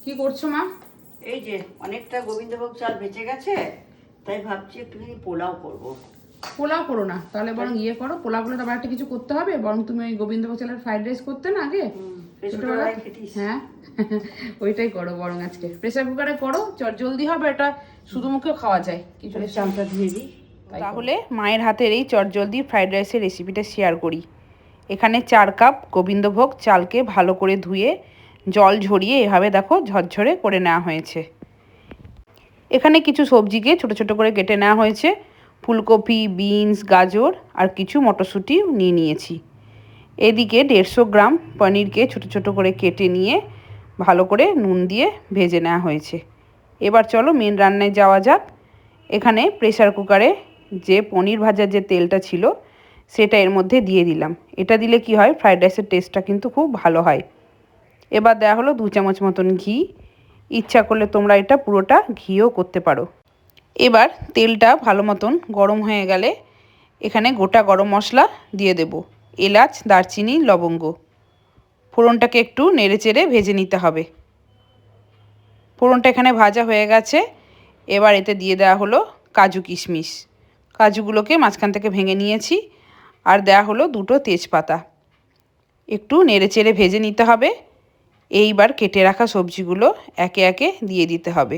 কি করছো মা? এই যে অনেকটা গোবিন্দভোগ চাল বেঁচে গেছে, তাই ভাবছি একটুখানি পোলাও করব। পোলাও করো না, তাহলে বরং ইয়ে করো। পোলাও করলে আবার একটা কিছু করতে হবে, বরং তুমি ওই গোবিন্দভোগ চালের ফ্রাইড রাইস করতে না আগে ছোটবেলায়? হ্যাঁ ওইটাই করো বরং আজকে। প্রেসার কুকারে করো, জলদি হবে, এটা শুধু মুখেও খাওয়া যায়। কিছু চালটা দিয়ে দিই। তাহলে মায়ের হাতের এই চটজলদি ফ্রাইড রাইসের রেসিপিটা শেয়ার করি। এখানে 4 কাপ গোবিন্দভোগ চালকে ভালো করে ধুয়ে জল ঝরিয়ে এভাবে দেখো ঝরঝরে করে নেওয়া হয়েছে। এখানে কিছু সবজিকে ছোট ছোট করে কেটে নেওয়া হয়েছে। ফুলকপি, বিনস, গাজর আর কিছু মটরশুঁটি নিয়ে নিয়েছি। এদিকে 150 গ্রাম পনিরকে ছোট ছোট করে কেটে নিয়ে ভালো করে নুন দিয়ে ভেজে নেওয়া হয়েছে। এবার চলো মেন রান্নায় যাওয়া যাক। এখানে প্রেসার কুকারে যে পনির ভাজার যে তেলটা ছিল সেটা এর মধ্যে দিয়ে দিলাম। এটা দিলে কি হয়, ফ্রাইড রাইসের টেস্টটা কিন্তু খুব ভালো হয়। এবার দেওয়া হলো 2 চামচ মতন ঘি। ইচ্ছা করলে তোমরা এটা পুরোটা ঘিও করতে পারো। এবার তেলটা ভালো মতন গরম হয়ে গেলে এখানে গোটা গরম মশলা দিয়ে দেব, এলাচ, দারচিনি, লবঙ্গ। ফোড়নটাকে একটু নেড়েচেড়ে ভেজে নিতে হবে। ফোড়নটা এখানে ভাজা হয়ে গেছে। এবার এতে দিয়ে দেওয়া হলো কাজু কিশমিশ। কাজুগুলোকে মাঝখান থেকে ভেঙে নিয়েছি। আর দেওয়া হলো 2টো তেজপাতা। একটু নেড়েচেড়ে ভেজে নিতে হবে। এইবার কেটে রাখা সবজিগুলো একে একে দিয়ে দিতে হবে।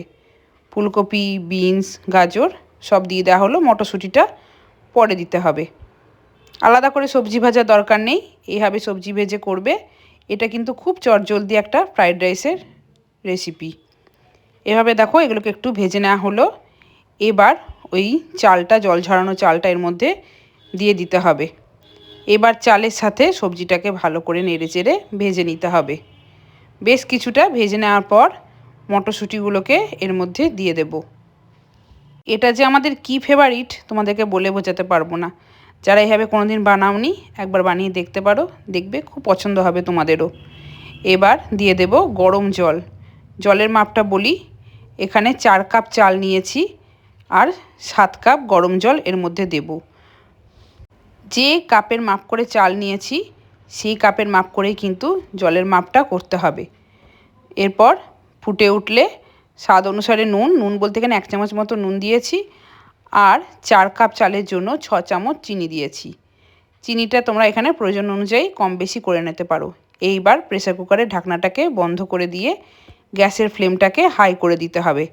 ফুলকপি, বিনস, গাজর সব দিয়ে দেওয়া হলো। মটরশুঁটিটা পরে দিতে হবে। আলাদা করে সবজি ভাজার দরকার নেই, এইভাবে সবজি ভেজে করবে। এটা কিন্তু খুব চটজলদি একটা ফ্রাইড রাইসের রেসিপি। এভাবে দেখো এগুলোকে একটু ভেজে নেওয়া হলো। এবার ওই চালটা, জল ঝরানো চালটা এর মধ্যে দিয়ে দিতে হবে। এবার চালের সাথে সবজিটাকে ভালো করে নেড়েচেড়ে ভেজে নিতে হবে। বেশ কিছুটা ভেজে নেওয়ার পর মটরশুঁটিগুলোকে এর মধ্যে দিয়ে দেব। এটা যে আমাদের কি ফেভারিট তোমাদেরকে বলে বোঝাতে পারবো না। যারা এইভাবে কোনোদিন বানাওনি একবার বানিয়ে দেখতে পারো, দেখবে খুব পছন্দ হবে তোমাদেরও। এবার দিয়ে দেব গরম জল। জলের মাপটা বলি, এখানে 4 কাপ চাল নিয়েছি আর 7 কাপ গরম জল এর মধ্যে দেব। যে কাপের মাপ করে চাল নিয়েছি সেই কাপের মাপ করেই কিন্তু জলের মাপটা করতে হবে। এরপর ফুটে উঠলে স্বাদ অনুসারে নুন বলতে এখানে 1 চামচ মতো নুন দিয়েছি। আর 4 কাপ চালের জন্য 6 চামচ চিনি দিয়েছি। চিনিটা তোমরা এখানে প্রয়োজন অনুযায়ী কম বেশি করে নিতে পারো। এইবার প্রেসার কুকারের ঢাকনাটাকে বন্ধ করে দিয়ে গ্যাসের ফ্লেমটাকে হাই করে দিতে হবে।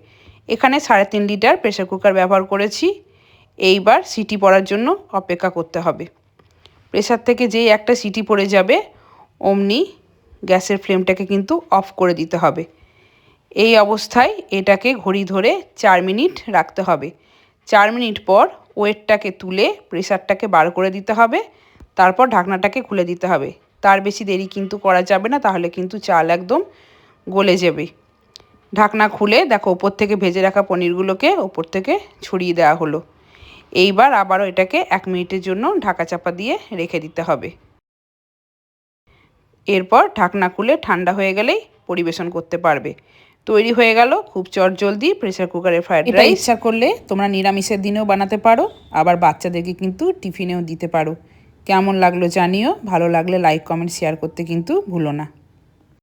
এখানে 3.5 লিটার প্রেসার কুকার ব্যবহার করেছি। এইবার সিটি পড়ার জন্য অপেক্ষা করতে হবে। প্রেসার থেকে যেই একটা সিটি পড়ে যাবে অমনি গ্যাসের ফ্লেমটাকে কিন্তু অফ করে দিতে হবে। এই অবস্থায় এটাকে ঘড়ি ধরে 4 মিনিট রাখতে হবে। 4 মিনিট পর ওয়েটটাকে তুলে প্রেসারটাকে বার করে দিতে হবে। তারপর ঢাকনাটাকে খুলে দিতে হবে। তার বেশি দেরি কিন্তু করা যাবে না, তাহলে কিন্তু চাল একদম গলে যাবে। ঢাকনা খুলে দেখো ওপর থেকে ভেজে রাখা পনিরগুলোকে ওপর থেকে ছড়িয়ে দেওয়া হলো। এইবার আবারও এটাকে 1 মিনিটের জন্য ঢাকা চাপা দিয়ে রেখে দিতে হবে। এরপর ঢাকনা খুলে ঠান্ডা হয়ে গেলেই পরিবেশন করতে পারবে। তৈরি হয়ে গেল খুব চটজলদি প্রেসার কুকারের ফ্রাইড রাইস। ইচ্ছা করলে তোমরা নিরামিষের দিনেও বানাতে পারো, আবার বাচ্চাদেরকে কিন্তু টিফিনেও দিতে পারো। কেমন লাগলো জানিও। ভালো লাগলে লাইক, কমেন্ট, শেয়ার করতে কিন্তু ভুলো না।